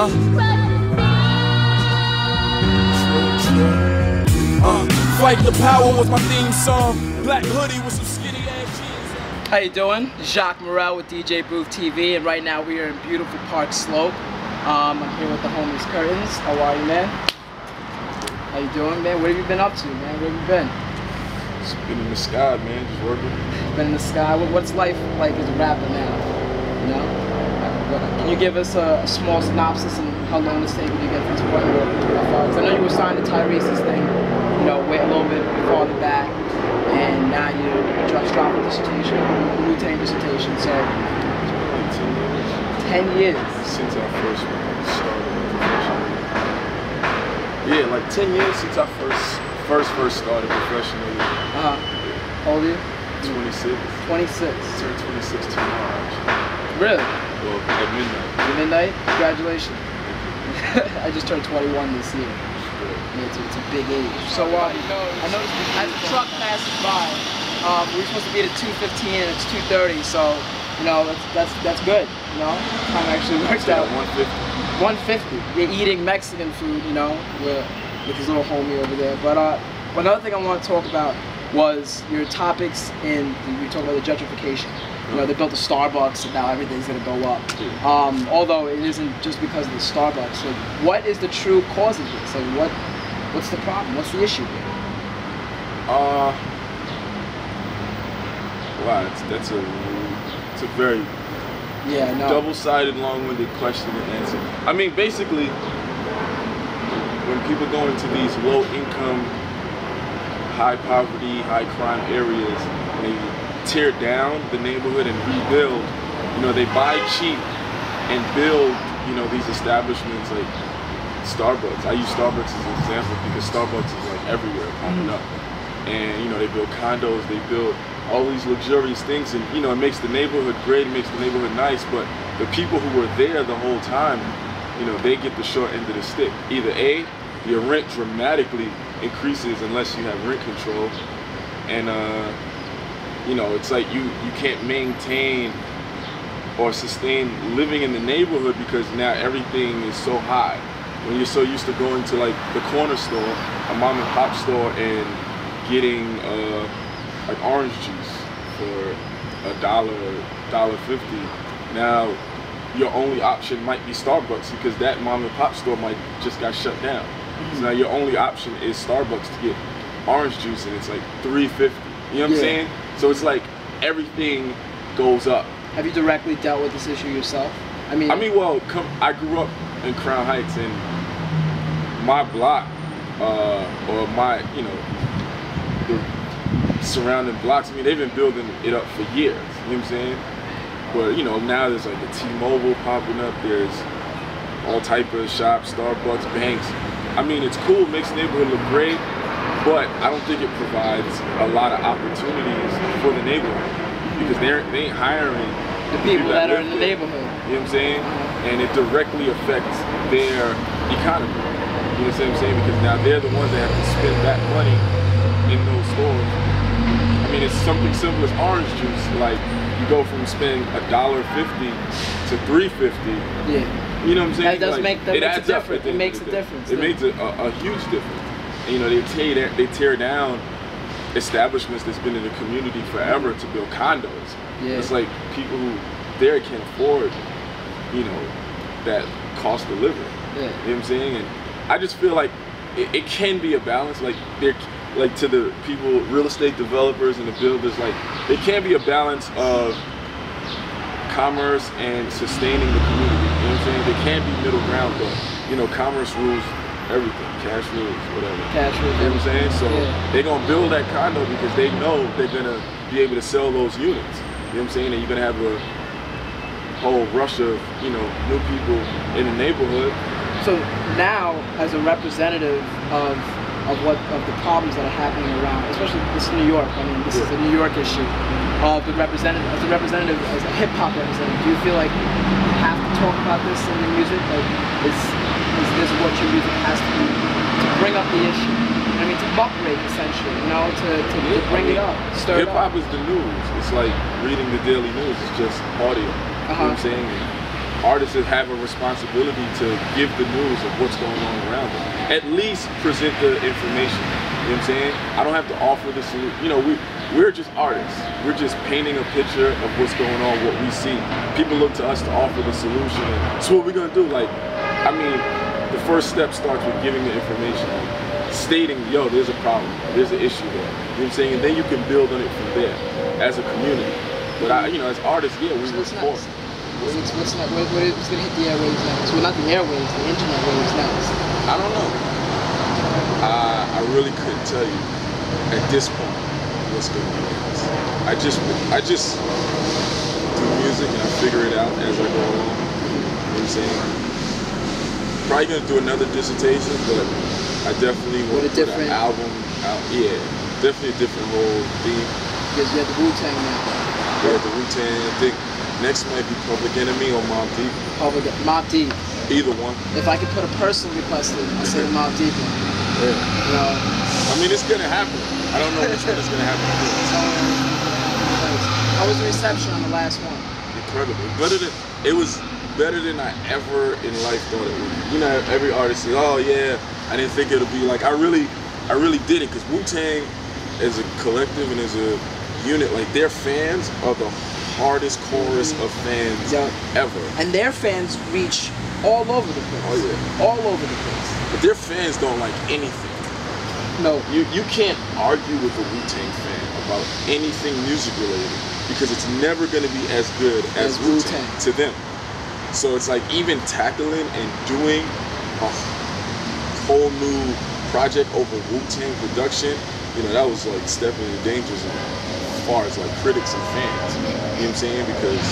Fight the Power was my theme song. Black hoodie with some skinny ass jeans. How you doing? Jacques Morel with DJ Booth TV, and right now we are in beautiful Park Slope. I'm here with the homies Curtains. How are you, man? How you doing, man? What have you been up to, man? Where have you been? Just been in the sky, man. Just working. Been in the sky. What's life like as a rapper now? You know? Can you give us a small synopsis and how long it's taken to get to this point? Because I know you were signed to Tyrese's thing, you know, way a little bit farther back, and now you just dropped a dissertation, a Wu-Tang dissertation. So 10 years since I first started professionally. Yeah, like 10 years since I first started professionally. How old are you? 26. 26. Turned 26 tomorrow, actually. Really? Well, at midnight. At midnight? Congratulations. I just turned 21 this year. Yeah, it's a big age. So I noticed as the truck passes by, we're supposed to be at 2:15 and it's 2:30. So you know that's good. You know, time actually works out. 150. 150. You're eating Mexican food. You know, with his little homie over there. But another thing I want to talk about was your topics in. You talk about the gentrification. You know, they built a Starbucks and now everything's gonna go up. Although it isn't just because of the Starbucks. Like, what is the true cause of this? Like, what's the problem? What's the issue here? Wow, it's a very double-sided, long-winded question to answer. I mean, basically, when people go into these low-income, high-poverty, high-crime areas, they tear down the neighborhood and rebuild. You know, they buy cheap and build, you know, these establishments like Starbucks. I use Starbucks as an example because Starbucks is like everywhere popping up. And, you know, they build condos, they build all these luxurious things, and, you know, it makes the neighborhood great, it makes the neighborhood nice, but the people who were there the whole time, you know, they get the short end of the stick. Either A, your rent dramatically increases unless you have rent control, and you know, it's like you can't maintain or sustain living in the neighborhood because now everything is so high. When you're so used to going to like the corner store, a mom and pop store, and getting like orange juice for $1.50, now your only option might be Starbucks because that mom and pop store might just got shut down. So now your only option is Starbucks to get orange juice, and it's like $3.50. You know what I'm saying? So it's like everything goes up. Have you directly dealt with this issue yourself? I mean, well, I grew up in Crown Heights, and my block, or my, you know, the surrounding blocks, I mean, they've been building it up for years. You know what I'm saying? But, you know, now there's like the T-Mobile popping up, there's all type of shops, Starbucks, banks. I mean, it's cool, it makes the neighborhood look great, but I don't think it provides a lot of opportunities for the neighborhood because they ain't hiring the people that are in the neighborhood. You know what I'm saying? And it directly affects their economy. You know what I'm saying? Because now they're the ones that have to spend that money in those stores. I mean, it's something simple as orange juice. Like, you go from spending $1.50 to $3.50. Yeah. You know what I'm saying? That does like, make a difference. It makes a difference. It makes a huge difference. And, you know, they tear down establishments that's been in the community forever to build condos. Yeah. It's like people who there can't afford, you know, that cost of living. Yeah. You know what I'm saying? And I just feel like it can be a balance. Like to the people, real estate developers and the builders, like there can be a balance of commerce and sustaining the community. You know what I'm saying? There can be middle ground, but you know, commerce rules everything. Cash rules, whatever. Cash rules. You know what I'm saying? So they're gonna build that condo because they know they're gonna be able to sell those units. You know what I'm saying? And you're gonna have a whole rush of, you know, new people in the neighborhood. So now, as a representative of the problems that are happening around, especially this is New York. I mean, this is a New York issue. As a representative, as a hip hop representative, do you feel like you have to talk about this in your music? Like, is this what your music has to do to bring up the issue? I mean, to muckrake essentially, you know, to bring it up, stir it up. Hip hop is the news. It's like reading the daily news. It's just audio. You know what I'm saying? And artists have a responsibility to give the news of what's going on around them. At least present the information. You know what I'm saying? I don't have to offer the solution. You know, we're just artists. We're just painting a picture of what's going on, what we see. People look to us to offer the solution. And so what we're gonna do? Like, I mean, the first step starts with giving the information, stating, yo, there's a problem, there's an issue there. You know what I'm saying? And then you can build on it from there as a community. But you know, as artists, yeah, we report. What's going to hit the airwaves next? Well, not the airwaves, the internet waves next. I don't know. I really couldn't tell you at this point what's going to be next. I just do music and I figure it out as I go along. You know what I'm saying? Probably going to do another dissertation, but I definitely want to put an album out. Yeah, definitely a different whole theme. Because you have the Wu-Tang now. Yeah, the Wu-Tang. I think next might be Public Enemy or Mobb Deep. Mobb Deep. Either one. If I could put a personal request in, I'd say the Mobb Deep one. Yeah. You know, I mean, it's gonna happen. I don't know which one is gonna happen first. How was the reception on the last one? Incredible. It was better than I ever in life thought it would be. You know, every artist says, oh yeah, I didn't think it would be like, I really didn't, because Wu-Tang as a collective and as a unit, like their fans are the hardest chorus of fans ever. And their fans reach all over the place. Oh yeah. All over the place. But their fans don't like anything. No. You can't argue with a Wu-Tang fan about anything music related because it's never going to be as good as Wu-Tang to them. So it's like even tackling and doing a whole new project over Wu-Tang production, you know, that was like stepping in the dangers as far as like critics and fans. You know what I'm saying? Because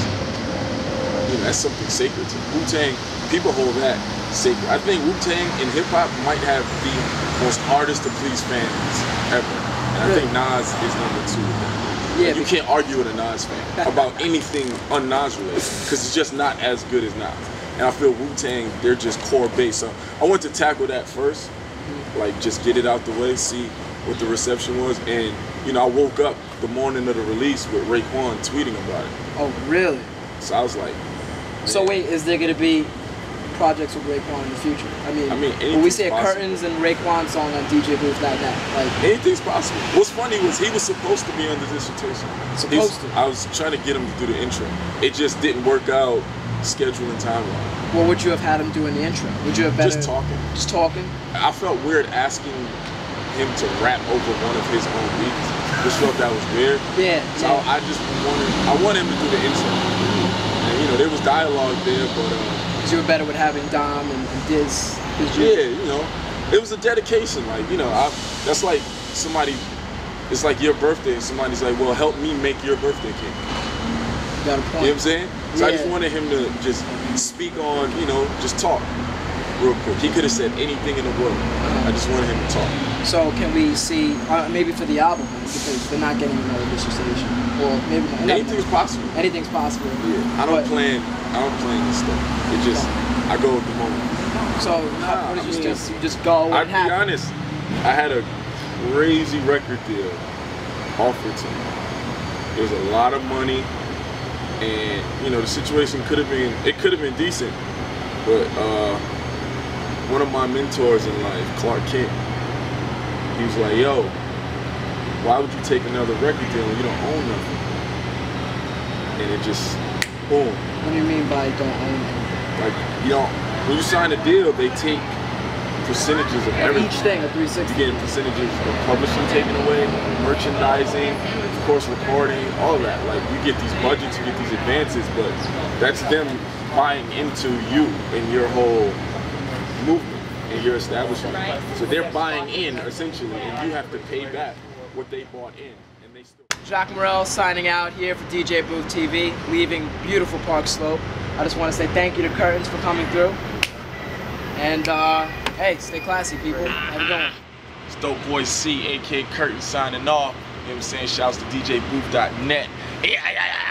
you know, that's something sacred to Wu-Tang. People hold that sacred. I think Wu-Tang in hip-hop might have the most hardest to please fans ever. And I think Nas is number 2 with that. Yeah, like, you can't argue with a Nas fan about anything un-Nas related because it's just not as good as Nas. And I feel Wu-Tang, they're just core base. So I want to tackle that first, like just get it out the way, see what the reception was. And you know, I woke up the morning of the release with Raekwon tweeting about it. Oh, really? So I was like, so wait, is there going to be projects with Raekwon in the future? I mean when we say a Curtains and Raekwon song on DJBooth.net, like anything's possible. What's funny was he was supposed to be on the dissertation. I was trying to get him to do the intro. It just didn't work out, scheduling timeline. What would you have had him do in the intro? Would you have better just talking? Just talking? I felt weird asking him to rap over one of his own beats. Just felt that was weird. Yeah. So I just wanted him to do the intro. And you know, there was dialogue there, but you were better with having Dom and Diz. Yeah, you know, it was a dedication. Like, you know, that's like somebody. It's like your birthday, and somebody's like, "Well, help me make your birthday cake." You got a point. You know what I'm saying? So I just wanted him to just speak on, you know, just talk real quick. He could have said anything in the world. I just wanted him to talk. So can we see maybe for the album, because they're not getting another dissertation, or maybe not. Anything's possible. Anything's possible. Yeah, I don't plan this stuff. It just I go with the moment. So what did you just go? I'll be honest. I had a crazy record deal offered to me. It was a lot of money, and you know the situation could have been decent, but one of my mentors in life, Clark Kent, he was like, "Yo, why would you take another record deal when you don't own nothing?" And it just boom. What do you mean by don't own it? Like, you know, when you sign a deal, they take percentages of everything. Each thing, a 360. You get percentages of publishing taken away, merchandising, of course, recording, all of that. Like, you get these budgets, you get these advances, but that's them buying into you and your whole movement and your establishment. So they're buying in, essentially, and you have to pay back what they bought in. And they still. Jacques Morel signing out here for DJ Booth TV, leaving beautiful Park Slope. I just want to say thank you to Curtains for coming through. And hey, stay classy, people. Have a good one. It's Dope Boy C, aka Curtain, signing off. You know what I'm saying? Shouts to DJBooth.net. Yeah.